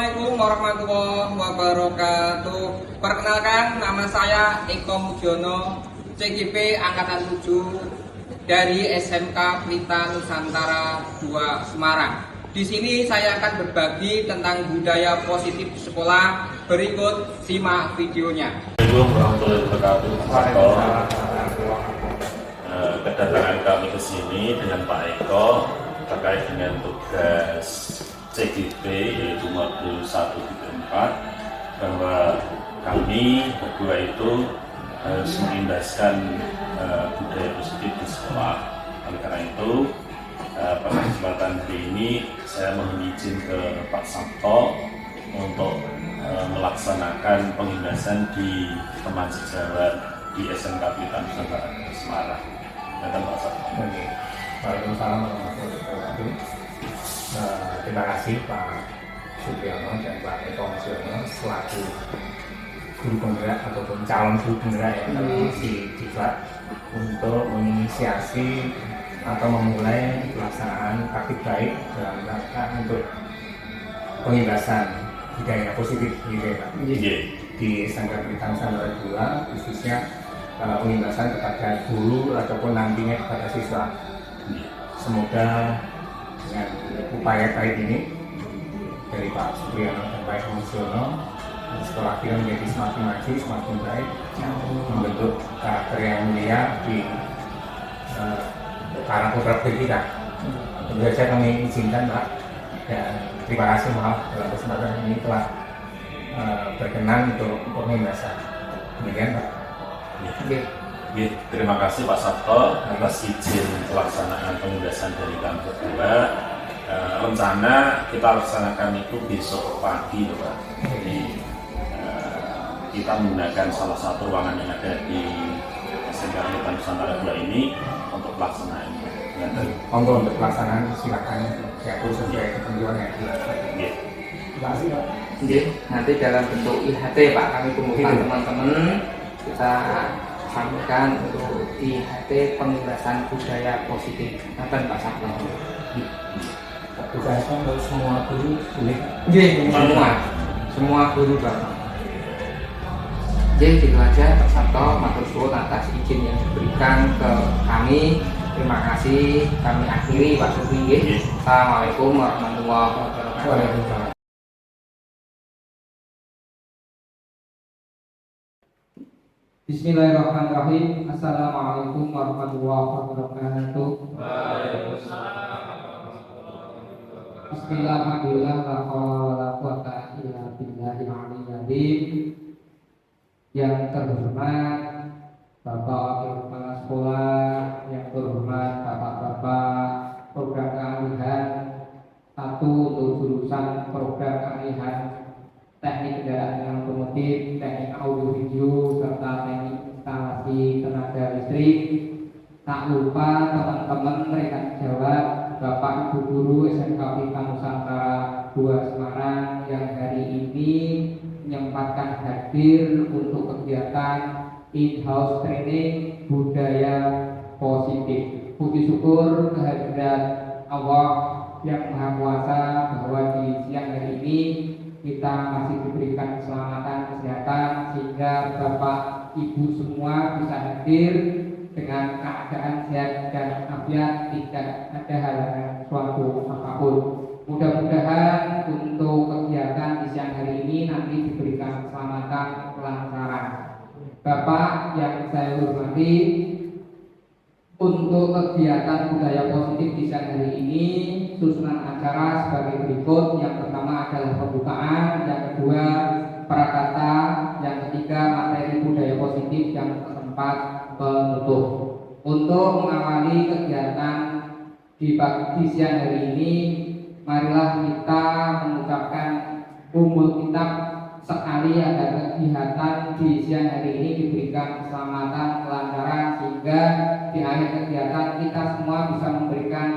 Assalamualaikum warahmatullahi wabarakatuh. Perkenalkan, nama saya Eko Mujiono, CGP Angkatan 7 dari SMK Pelita Nusantara 2 Semarang. Di sini saya akan berbagi tentang budaya positif di sekolah. Berikut simak videonya. Assalamualaikum warahmatullahi wabarakatuh. Kedatangan kami ke sini dengan Pak Eko terkait dengan tugas CGP yaitu modul 1, 3, 4, bahwa kami berdua itu harus mengimbaskan budaya positif di sekolah. Oleh karena itu, pada kesempatan hari ini saya mohon izin ke Pak Sabto untuk melaksanakan pengimbasan di teman sejawat di SMK Pelita Nusantara Semarang. Dan Pak Sabto. Waalaikumsalam warahmatullahi wabarakatuh. Terima kasih Pak Supriyono dan Pak Eko Mujiono selaku guru penggerak ataupun calon guru penggerak yang masih diklat untuk menginisiasi atau memulai pelaksanaan praktik baik dalam rangka untuk pengimbasan budaya positif gitu ya Pak. Di SMK Pelita Nusantara 2 khususnya pengimbasan kepada guru ataupun nantinya kepada siswa. Semoga dengan upaya baik ini dari Pak Supriyono dan Pak Eko Mujiono, sekolah kita menjadi semakin maju, semakin baik, membentuk karakter yang mulia di kalangan putra kita. Tentu saja kami izinkan Pak, dan terima kasih maaf dalam kesempatan ini telah berkenan untuk pengimbasan. Demikian Pak. Terima kasih Pak Sabto atas izin pelaksanaan pengimbasan dari kami berdua. Rencana kita laksanakan itu besok pagi, Pak. Jadi kita menggunakan salah satu ruangan yang ada di SMK Pelita Nusantara 2 ini untuk pelaksanaan. Untuk pelaksanaan silakan diatur sesuai ketentuan yang dilakukan. Terima kasih Pak. Nanti dalam bentuk IHT Pak, kami kumpulkan teman-teman, kita sampaikan untuk IHT pengimbasan budaya positif. Apa Pak Sabto? Tugasnya untuk semua guru boleh. Semua guru Bapak. Gitu aja Pak Sabto, matur suwun atas izin yang diberikan ke kami. Terima kasih. Kami akhiri Pak Supri. Assalamualaikum warahmatullahi wabarakatuh. Waalaikumsalam. Bismillahirrahmanirrahim. Assalamualaikum warahmatullahi wabarakatuh. Bismillah, alhamdulillah, la haula wala quwata illa billahil aliyyil azim. Yang terhormat Bapak Wakil Kepala Sekolah, yang terhormat Bapak-bapak program keahlian 1 untuk jurusan program keahlian teknik kendaraan yang otomotif, teknik audio video, serta teknik instalasi tenaga listrik. Tak lupa teman-teman rekan sejawat, Bapak Ibu Guru SMK Pelita Nusantara 2 Semarang yang hari ini menyempatkan hadir untuk kegiatan in-house training budaya positif. Puji syukur kehadirat Allah yang Maha Kuasa bahwa di siang hari ini kita masih diberikan keselamatan, kesehatan, sehingga Bapak Ibu semua bisa hadir dengan keadaan sehat dan afiat, tidak ada halangan suatu apapun. Mudah-mudahan untuk kegiatan di siang hari ini nanti diberikan keselamatan, kelancaran. Bapak yang saya hormati, untuk kegiatan budaya positif di siang hari ini susunan acara sebagai berikut. Yang pertama adalah pembukaan, yang kedua prakata, yang ketiga materi budaya positif, yang keempat penutup. Untuk mengawali kegiatan di siang hari ini, marilah kita mengucapkan umul kitab sekali agar kegiatan di siang hari ini diberikan keselamatan, kelancaran, sehingga di akhir kegiatan kita semua bisa memberikan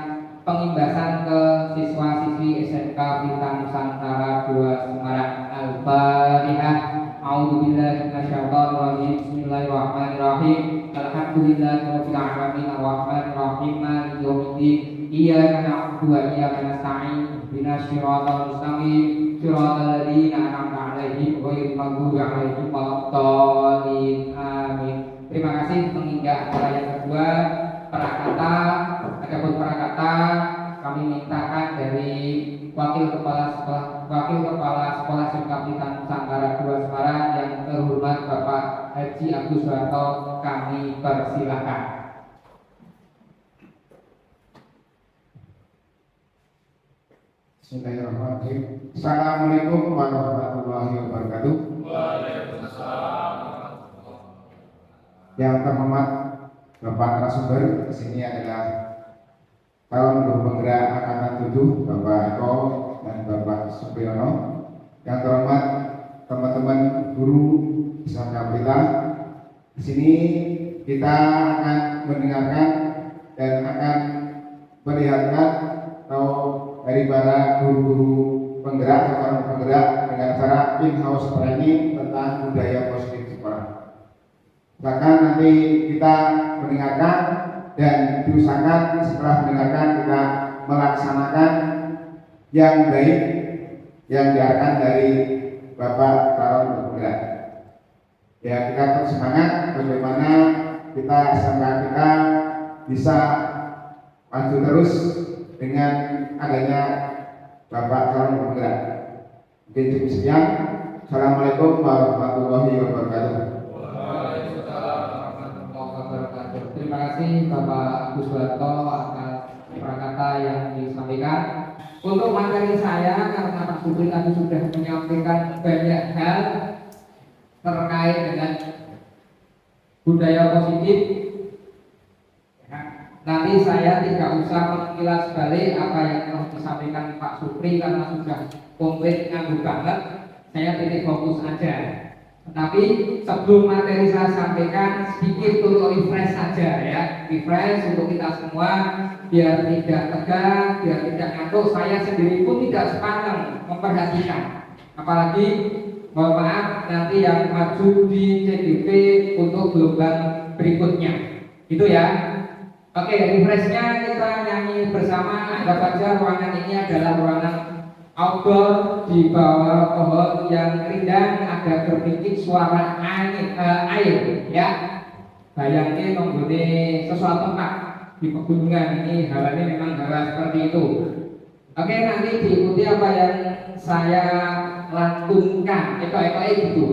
pengimbasan ke siswa-siswi SMK Pelita Nusantara 2 Semarang. Al-Fatihah. A'udzubillahi minasyaitonir rajim. Bismillahirrahmanirrahim. Alhamdulillahirabbil alamin arrahmanir rahim maliki yaumiddin. Iyyaka na'budu wa iyyaka nasta'in. Ihdinas siratal mustaqim. صراط الذين أنعمت عليهم ghairil maghdubi alaihim waladdallin. Amin. Terima kasih menginjak acara yang kedua prakata. Adapun prakata kami mintakan dari Wakil Kepala Sekolah SMK Pelita Nusantara 2 Semarang yang terhormat Bapak Haji Agus Suharto, kami persilahkan. Bismillahirrahmanirrahim. Assalamualaikum warahmatullahi wabarakatuh. Yang terhormat Bapak narasumber di sini adalah calon guru penggerak angkatan 7 Bapak Eko dan Bapak Supriyono. Yang terhormat teman-teman guru SMK Pelita. Di sini kita akan mendengarkan dan akan melihatkan atau dari para guru-guru penggerak atau calon penggerak dengan cara in-house training tentang budaya positif sekolah. Bahkan nanti kita mendengarkan dan diusahakan setelah mendengarkan kita melaksanakan yang baik yang diarahkan dari Bapak calon penggerak. Ya, kita terus semangat bagaimana kita SMK kita bisa maju terus dengan adanya Bapak calon penggerak. Mungkin cukup sekian. Assalamualaikum warahmatullahi wabarakatuh. Terima kasih Bapak Agus Suharto atas prakata yang disampaikan. Untuk materi saya, karena Pak Supri tadi sudah menyampaikan banyak hal terkait dengan budaya positif, nanti saya tidak usah mengilas balik apa yang telah disampaikan Pak Supri karena sudah komplit nganggu banget. Saya titik fokus aja. Tapi sebelum materi saya sampaikan, sedikit untuk refresh saja ya, refresh untuk kita semua biar tidak tegang, biar tidak ngantuk. Saya sendiri pun tidak sepanjang memperhatikan, apalagi mohon maaf nanti yang maju di CDP untuk gelombang berikutnya, gitu ya. Oke, refreshnya kita nyanyi bersama. Anggap saja ruangan ini adalah ruangan outdoor di bawah pohon yang rindang, ada gerpikik suara air ya. Bayangin mengguni sesuatu tempat di pegunungan ini, halanya memang hal seperti itu. Oke, nanti diikuti apa yang saya lantunkan, eko-eko gitu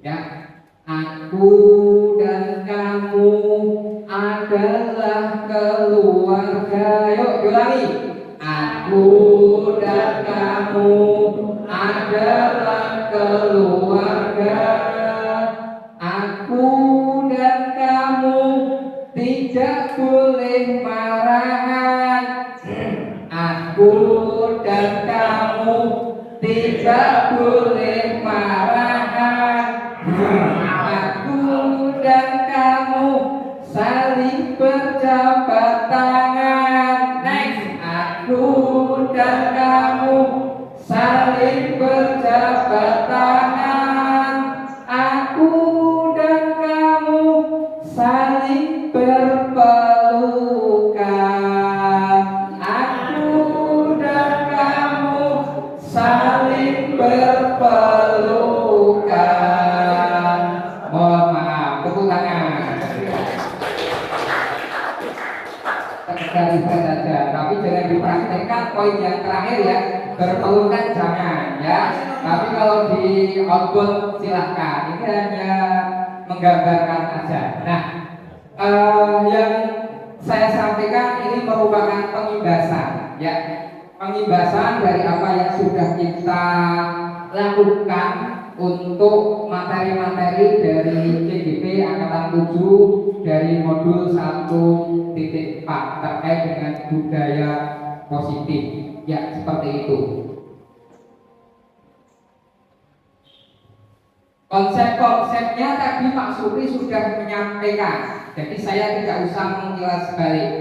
ya. Aku dan kamu adalah keluarga. Yuk diulangi. Aku dan kamu adalah keluarga. Aku dan kamu tidak boleh marahan. Aku dan kamu tidak boleh marahan. Aku dan kamu saling berjabat tangan. Next. Aku dan kamu saling berjabat tangan. Aku dan kamu saling berpelukan. Aku dan kamu saling berpelukan. Mohon maaf, tepuk tangan. Dari saja, tapi jangan dipraktekkan poin yang terakhir ya, berpelukan jangan ya. Tapi kalau di outbound silahkan, ini hanya menggambarkan aja. Nah, yang saya sampaikan ini merupakan pengimbasan ya, pengimbasan dari apa yang sudah kita lakukan untuk materi-materi dari CGP Angkatan 7 dari modul 1.4 terkait dengan budaya positif ya, seperti itu. Konsep-konsepnya tadi Pak Supri sudah menyampaikan, jadi saya tidak usah mengilas balik.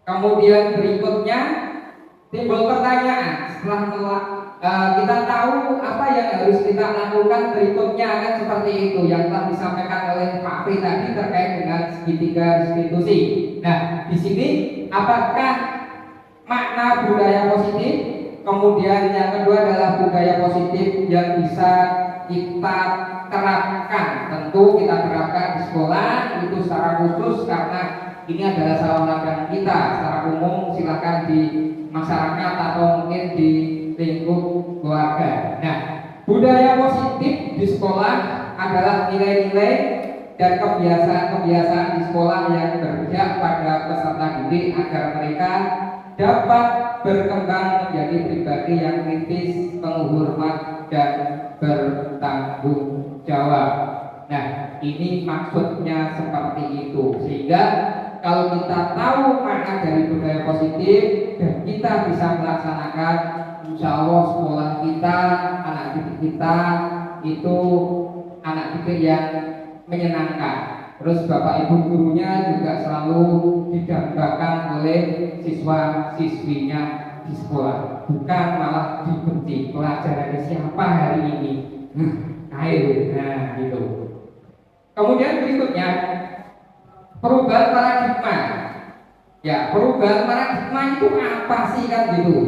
Kemudian berikutnya timbul pertanyaan setelah kita tahu apa yang harus kita lakukan berikutnya, kan seperti itu yang telah disampaikan oleh Pak Pri tadi terkait dengan segitiga restitusi. Nah, di sini apakah makna budaya positif, Kemudian yang kedua adalah budaya positif yang bisa kita terapkan. Tentu kita terapkan di sekolah itu secara khusus karena ini adalah salah satu kita. Secara umum silakan di masyarakat atau mungkin di lingkup keluarga. Nah, budaya positif di sekolah adalah nilai-nilai dan kebiasaan-kebiasaan di sekolah yang berpihak pada peserta didik agar mereka dapat berkembang menjadi pribadi yang kritis, penghormat, dan bertanggung jawab. Nah, ini maksudnya seperti itu. Sehingga kalau kita tahu makna dari budaya positif dan kita bisa melaksanakan, insya Allah sekolah kita, anak didik kita itu anak didik yang menyenangkan. Terus bapak ibu gurunya juga selalu didambakan oleh siswa-siswinya di sekolah, bukan malah dibenci. Pelajarannya siapa hari ini? Ayo, nah gitu. Kemudian berikutnya perubahan paradigma. Ya, perubahan paradigma itu apa sih kan gitu?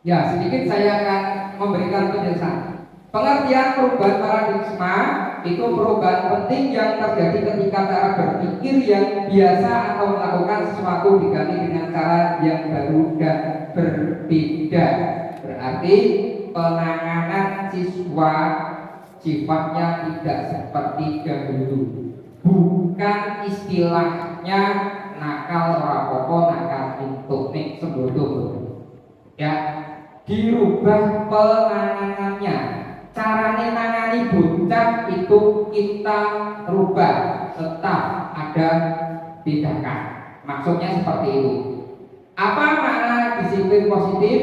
Ya, sedikit saya akan memberikan penjelasan. Pengertian perubahan paradigma itu perubahan penting yang terjadi ketika cara berpikir yang biasa atau melakukan sesuatu diganti dengan cara yang baru dan berbeda. Berarti penanganan siswa sifatnya tidak seperti dahulu. Bukan istilahnya nakal rapopo nakal untuk nek sebodong. Ya, dirubah penanganannya. Caranya nangani bocah itu kita rubah, tetap ada tindakan. Maksudnya seperti itu. Apa makna disiplin positif?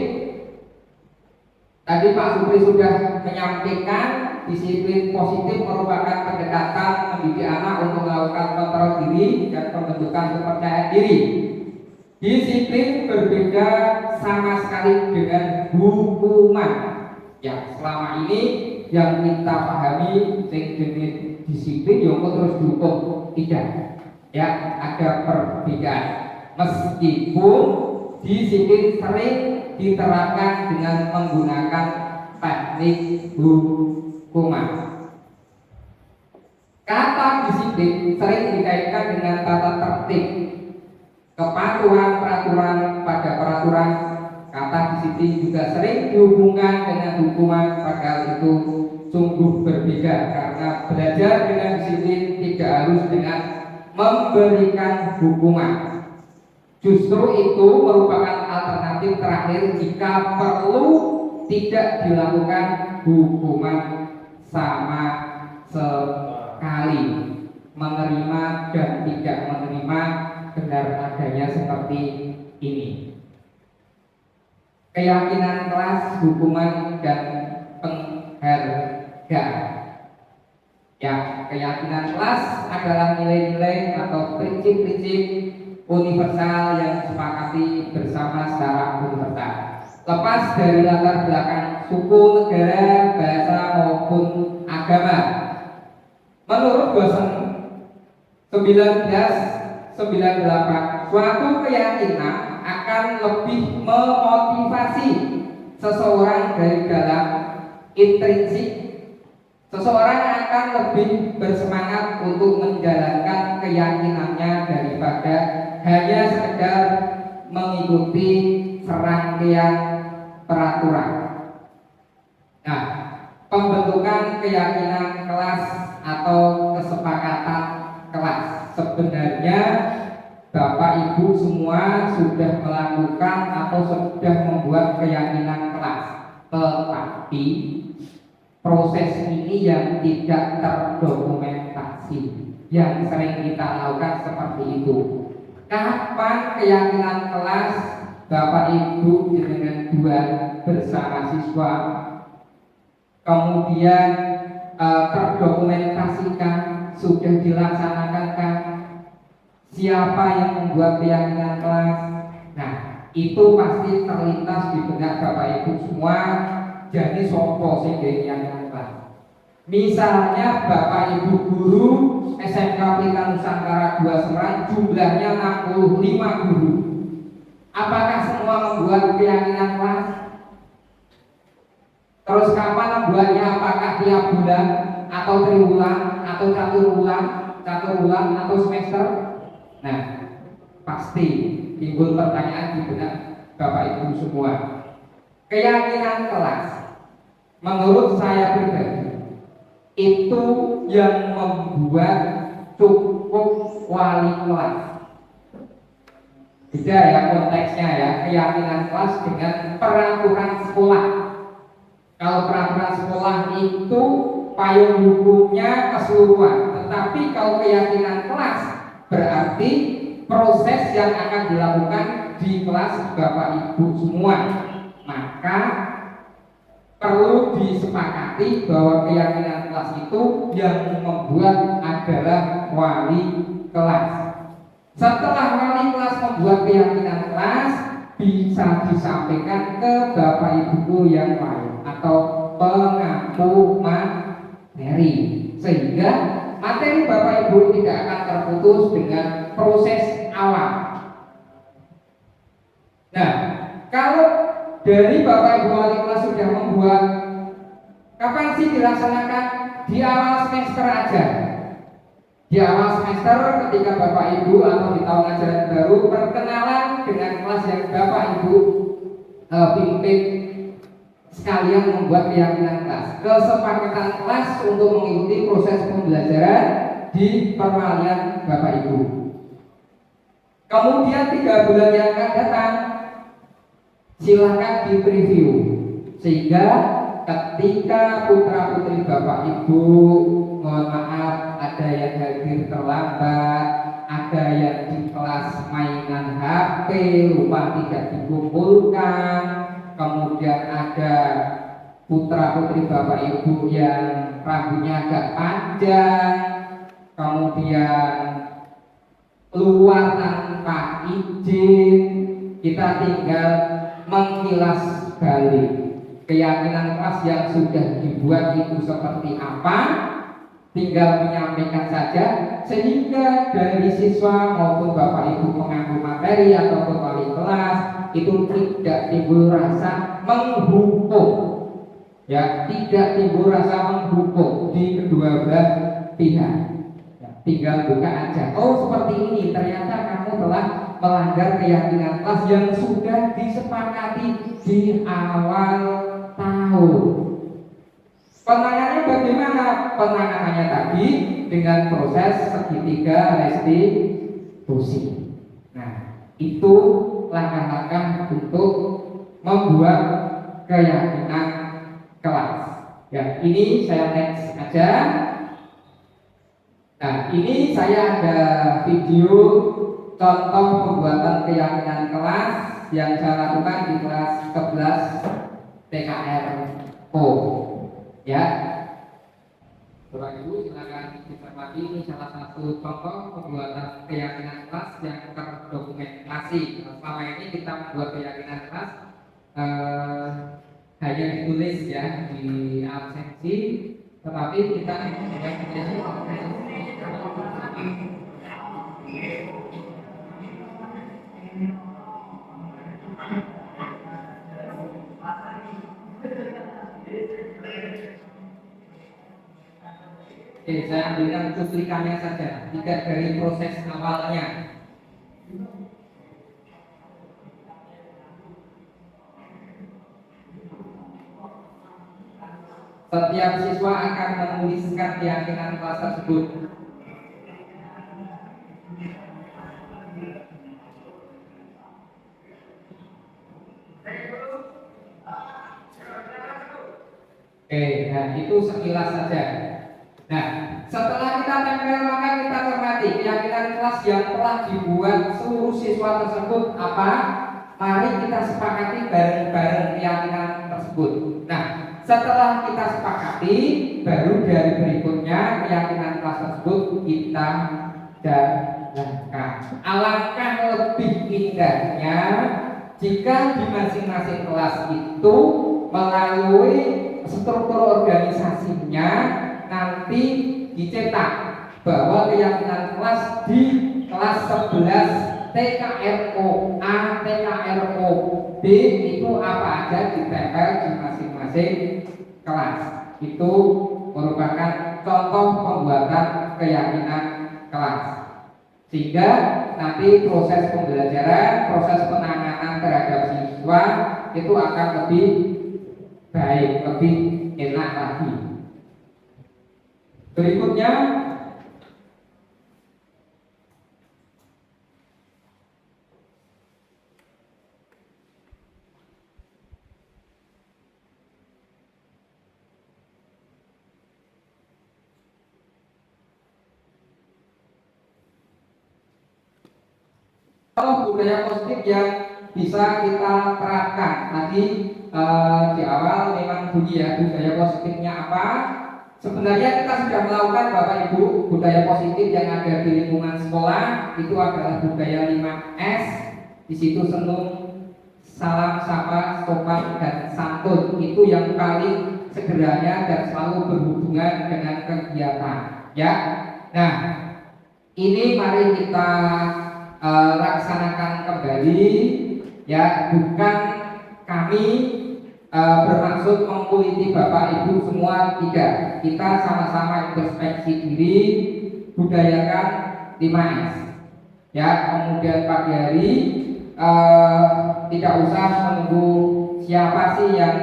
Tadi Pak Supri sudah menyampaikan disiplin positif merupakan pendekatan mendidik anak untuk melakukan kontrol diri dan pembentukan kepercayaan diri. Disiplin berbeda sama sekali dengan hukuman. Ya, selama ini yang kita pahami jenis disiplin yang terus dihukum, tidak. Ya, ada perbedaan. Meskipun disiplin sering diterapkan dengan menggunakan teknik hukuman. Kata disiplin sering dikaitkan dengan tata tertib, kepatuhan peraturan pada peraturan. Kata disiplin juga sering dihubungkan dengan hukuman, padahal itu sungguh berbeda karena belajar dengan disiplin tidak harus dengan memberikan hukuman. Justru itu merupakan alternatif terakhir jika perlu tidak dilakukan hukuman sama sekali. Menerima dan tidak menerima benar adanya seperti ini. Keyakinan kelas, hukuman, dan penghargaan. Ya, keyakinan kelas adalah nilai-nilai atau prinsip-prinsip universal yang disepakati bersama secara universal, lepas dari latar belakang suku, negara, bahasa maupun agama. Menurut dosen 1998, suatu keyakinan akan lebih memotivasi seseorang dari dalam intrinsik. Seseorang akan lebih bersemangat untuk menjalankan keyakinannya daripada hanya sekedar mengikuti serangkaian peraturan. Nah, pembentukan keyakinan kelas atau kesepakatan kelas, sebenarnya Bapak Ibu semua sudah melakukan atau sudah membuat keyakinan kelas, tetapi proses ini yang tidak terdokumentasi, yang sering kita lakukan seperti itu. Kapan keyakinan kelas Bapak Ibu dengan buat bersama siswa, kemudian terdokumentasikan, sudah dilaksanakan kan? Siapa yang membuat keyakinan kelas? Nah, itu pasti terlintas di benak Bapak Ibu semua. Jadi sopo sing keyakinan kelas. Misalnya Bapak Ibu guru SMK Pelita Nusantara 2 Semarang, jumlahnya 65 guru. Apakah semua membuat keyakinan kelas? Terus kapan membuatnya? Apakah tiap bulan atau triwulan atau catur bulan atau semester? Nah, pasti timbul pertanyaan di benak Bapak Ibu semua. Keyakinan kelas, menurut saya pribadi, itu yang membuat cukup wali kelas. Beda ya konteksnya ya, keyakinan kelas dengan peraturan sekolah. Kalau peraturan sekolah itu payung hukumnya keseluruhan, tetapi kalau keyakinan kelas berarti proses yang akan dilakukan di kelas Bapak Ibu semua. Maka perlu disepakati bahwa keyakinan kelas itu yang membuat adalah wali kelas. Setelah wali kelas membuat keyakinan kelas, bisa disampaikan ke Bapak Ibu yang lain atau pengampu materi, sehingga materi Bapak Ibu tidak akan terputus dengan proses awal. Nah, kalau dari Bapak Ibu wali kelas sudah membuat, kapan sih dilaksanakan? Di awal semester aja. Di awal semester ketika Bapak Ibu atau di tahun ajaran baru perkenalan dengan kelas yang Bapak Ibu pimpin, sekalian membuat keyakinan kelas, kesepakatan kelas untuk mengikuti proses pembelajaran di perwalian Bapak Ibu. Kemudian 3 bulan yang akan datang silakan di preview, sehingga ketika putra putri Bapak Ibu, mohon maaf, ada yang hadir terlambat, ada yang di kelas mainan HP lupa tidak dikumpulkan, kemudian ada putra putri Bapak Ibu yang rambutnya agak panjang, kemudian keluar tanpa izin, kita tinggal mengkilas balik keyakinan kelas yang sudah dibuat itu seperti apa, tinggal menyampaikan saja, sehingga dari siswa maupun Bapak Ibu pengampu materi ataupun wali kelas itu tidak timbul rasa menghukum, ya, tidak timbul rasa menghukum di kedua belah pihak. Tinggal buka aja, oh seperti ini, ternyata kamu telah melanggar keyakinan kelas yang sudah disepakati di awal tahun. Penanganannya bagaimana? Penanganannya tadi dengan proses segitiga restitusi. Nah, itu langkah-langkah untuk membuat keyakinan kelas. Ya, ini saya next aja. Nah, ini saya ada video contoh pembuatan keyakinan kelas yang saya lakukan di kelas 11 TKRO. Ya, Bapak Ibu silakan dicermati, ini salah satu contoh pembuatan keyakinan kelas yang terdokumentasi. Selama ini kita membuat keyakinan kelas hanya ditulis ya di absensi, tetapi kita saya ambilkan cuplikannya saja, tidak dari proses awalnya. Setiap siswa akan menuliskan keyakinan kelas tersebut. Oke, nah itu sekilas saja. Nah, setelah kita tempel maka kita cermati keyakinan kelas yang telah dibuat seluruh siswa tersebut apa? Mari kita sepakati bareng-bareng keyakinan tersebut. Nah, setelah kita sepakati, baru dari berikutnya keyakinan kelas tersebut kita jalankan. Alangkah lebih indahnya jika di masing-masing kelas itu melalui struktur organisasinya nanti dicetak bahwa keyakinan kelas di kelas 11 TKRO A, TKRO B itu apa aja ditempel di masing-masing kelas. Itu merupakan contoh pembuatan keyakinan kelas. Sehingga nanti proses pembelajaran, proses penanganan terhadap siswa itu akan lebih baik, lebih enak lagi. Berikutnya budaya positif yang bisa kita terapkan. Tadi di awal memang bunyi ya, budaya positifnya apa? Sebenarnya kita sudah melakukan Bapak Ibu. Budaya positif yang ada di lingkungan sekolah itu adalah budaya 5S. Di situ senung, salam, sapa, sopan, dan santun. Itu yang paling sederhana dan selalu berhubungan dengan kegiatan. Ya, nah ini mari kita laksanakan kembali. Ya, bukan kami bermaksud mengkuliti Bapak Ibu semua, tidak. Kita sama-sama introspeksi diri, budayakan 5S. Ya, kemudian pagi hari tidak usah menunggu siapa sih yang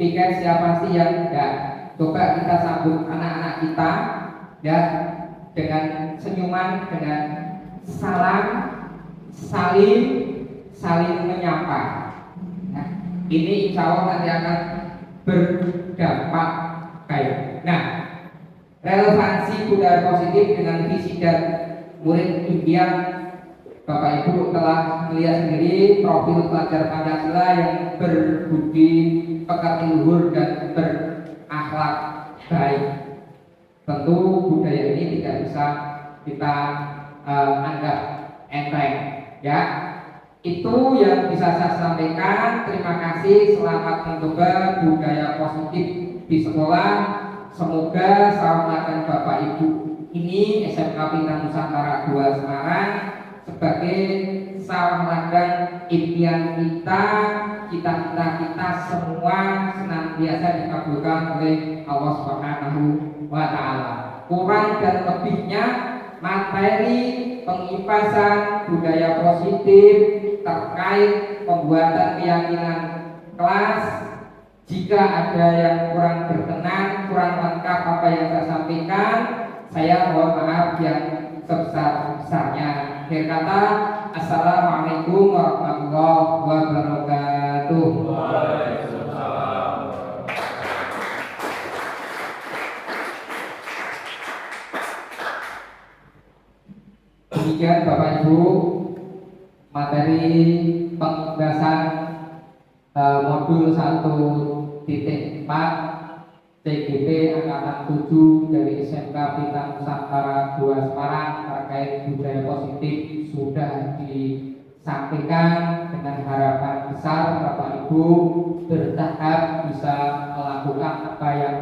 pikir, siapa sih yang enggak. Coba kita sambut anak-anak kita ya dengan senyuman, dengan salam, saling menyapa. Nah, ini insya Allah nanti akan berdampak baik. Nah, relevansi budaya positif dengan visi dan murid impian Bapak Ibu telah melihat sendiri profil pelajar Pancasila yang berbudi pekerti luhur dan berakhlak baik. Tentu budaya ini tidak bisa kita anggap enteng, ya. Itu yang bisa saya sampaikan. Terima kasih. Selamat mencoba budaya positif di sekolah. Semoga sama dan Bapak Ibu ini SMK Pintar Nusantara 2 Semarang sebagai sawah ladang impian kita, cita-cita kita semua senantiasa dikabulkan oleh Allah Subhanahu wa Ta'ala. Kurang dan lebihnya materi pengipasan budaya positif terkait pembuatan keyakinan kelas, jika ada yang kurang berkenan, kurang lengkap apa yang saya sampaikan, saya mohon maaf yang sebesar-besarnya. Akhir kata, assalamualaikum warahmatullahi wabarakatuh. Demikian Bapak Ibu materi pengugasan modul 1.4 CGP angkatan 7 dari SMK Pintar Nusantara 2 Semarang terkait budaya positif sudah disampaikan. Dengan harapan besar Bapak Ibu bertahap bisa melakukan apa yang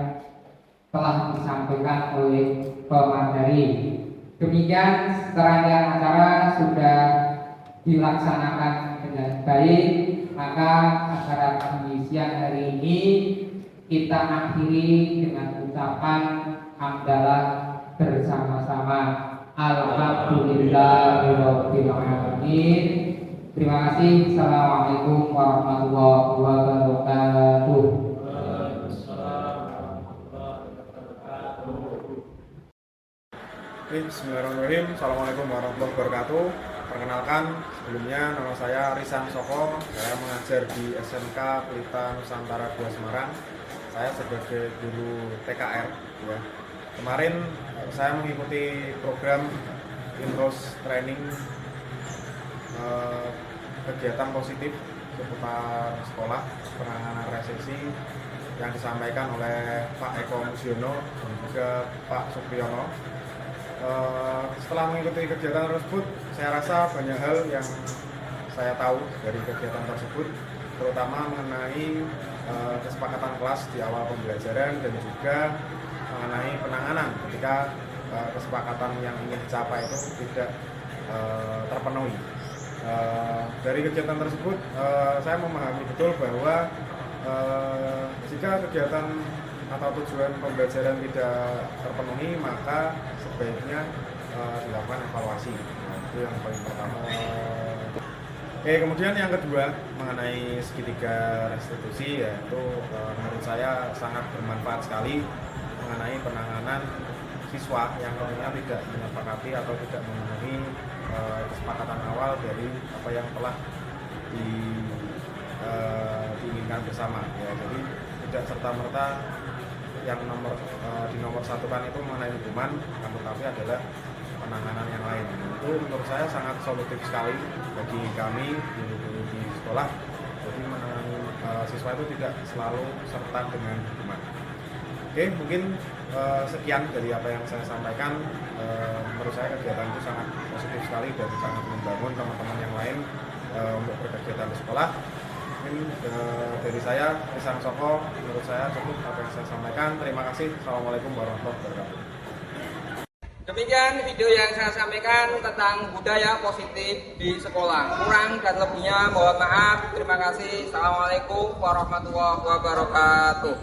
telah disampaikan oleh pemateri. Demikian serangkaian acara sudah dilaksanakan dengan baik, maka acara di siang hari ini kita akhiri dengan ucapan hamdalah bersama-sama. Alhamdulillahirabbil alamin. Terima kasih. Assalamualaikum warahmatullahi wabarakatuh. Bismillahirrahmanirrahim. Assalamualaikum warahmatullahi wabarakatuh. Perkenalkan, sebelumnya nama saya Risan Soko. Saya mengajar di SMK Pelita Nusantara 2 Semarang. Saya sebagai guru TKR. Ya. Kemarin saya mengikuti program Intros Training kegiatan positif seputar sekolah penanganan resesi yang disampaikan oleh Pak Eko Musiono dan juga Pak Supriyono. Setelah mengikuti kegiatan tersebut, saya rasa banyak hal yang saya tahu dari kegiatan tersebut, terutama mengenai kesepakatan kelas di awal pembelajaran dan juga mengenai penanganan ketika kesepakatan yang ingin dicapai itu tidak terpenuhi. Dari kegiatan tersebut, saya memahami betul bahwa jika kegiatan atau tujuan pembelajaran tidak terpenuhi, maka sebaiknya dilakukan evaluasi. Nah, itu yang paling pertama. Oke, kemudian yang kedua mengenai segitiga restitusi, yaitu menurut saya sangat bermanfaat sekali mengenai penanganan siswa yang tentunya tidak menyepakati atau tidak memenuhi kesepakatan awal dari apa yang telah diinginkan bersama. Ya, jadi tidak serta-merta yang di nomor satukan itu mengenai hukuman, namun tapi adalah penanganan yang lain. Itu menurut saya sangat solutif sekali bagi kami guru-guru di sekolah. Jadi menangani siswa itu tidak selalu serta dengan hukuman. Oke, mungkin sekian dari apa yang saya sampaikan. Menurut saya kegiatan itu sangat positif sekali dan sangat membangun teman-teman yang lain untuk berkegiatan di sekolah. Mungkin dari saya, Risang Soko, menurut saya cukup apa yang saya sampaikan. Terima kasih. Assalamualaikum warahmatullahi wabarakatuh. Demikian video yang saya sampaikan tentang budaya positif di sekolah. Kurang dan lebihnya mohon maaf. Terima kasih. Assalamualaikum warahmatullahi wabarakatuh.